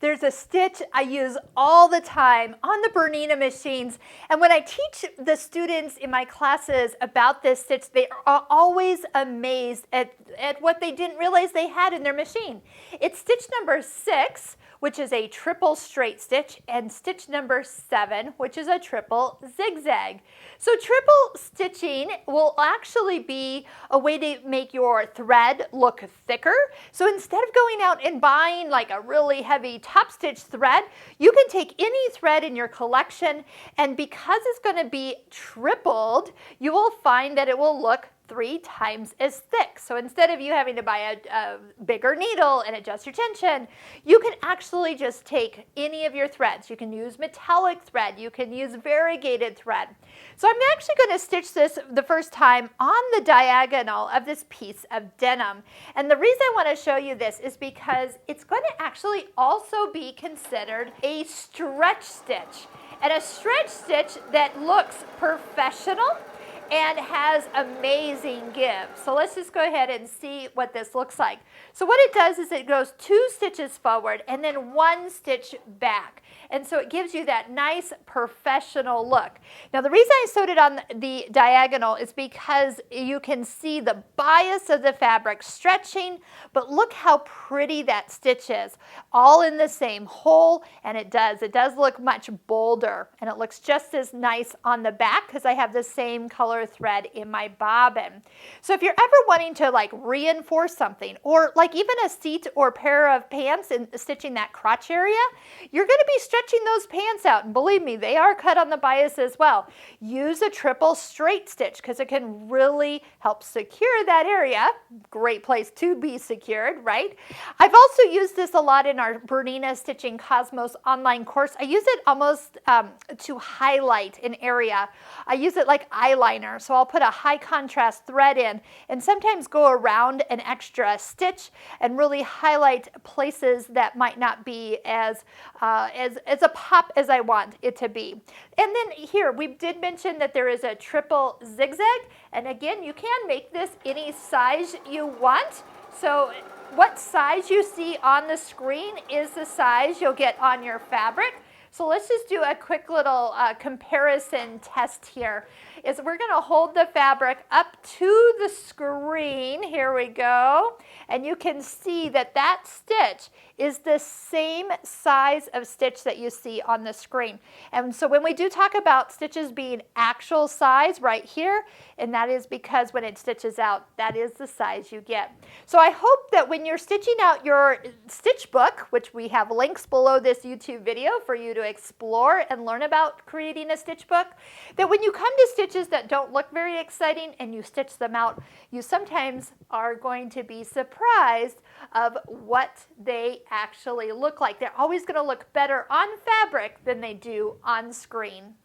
There's a stitch I use all the time on the Bernina machines, and when I teach the students in my classes about this stitch, they are always amazed at what they didn't realize they had in their machine. It's stitch number 6, which is a triple straight stitch, and stitch number 7, which is a triple zigzag. So triple stitching will actually be a way to make your thread look thicker. So instead of going out and buying like a really heavy top stitch thread, you can take any thread in your collection, and because it's going to be tripled, you will find that it will look 3 times as thick. So instead of you having to buy a bigger needle and adjust your tension, you can actually just take any of your threads. You can use metallic thread, you can use variegated thread. So I'm actually going to stitch this the first time on the diagonal of this piece of denim. And the reason I want to show you this is because it's going to actually also be considered a stretch stitch. And a stretch stitch that looks professional and has amazing give. So let's just go ahead and see what this looks like. So what it does is it goes 2 stitches forward and then 1 stitch back. And so it gives you that nice professional look. Now the reason I sewed it on the diagonal is because you can see the bias of the fabric stretching, but look how pretty that stitch is. All in the same hole, and it does look much bolder, and it looks just as nice on the back because I have the same color thread in my bobbin. So if you're ever wanting to like reinforce something, or like even a seat or pair of pants and stitching that crotch area, you're going to be stretching those pants out, and believe me, they are cut on the bias as well. Use a triple straight stitch because it can really help secure that area. Great place to be secured, right? I've also used this a lot in our Bernina Stitching Cosmos online course. I use it almost to highlight an area. I use it like eyeliner. So I'll put a high contrast thread in and sometimes go around an extra stitch and really highlight places that might not be as a pop as I want it to be. And then here, we did mention that there is a triple zigzag. And again, you can make this any size you want. So what size you see on the screen is the size you'll get on your fabric. So let's just do a quick little comparison test here. Is we're going to hold the fabric up to the screen. Here we go. And you can see that that stitch is the same size of stitch that you see on the screen. And so when we do talk about stitches being actual size right here, and that is because when it stitches out, that is the size you get. So I hope that when you're stitching out your stitch book, which we have links below this YouTube video for you to explore and learn about creating a stitch book, that when you come to stitches that don't look very exciting and you stitch them out, you sometimes are going to be surprised of what they actually look like. They're always going to look better on fabric than they do on screen.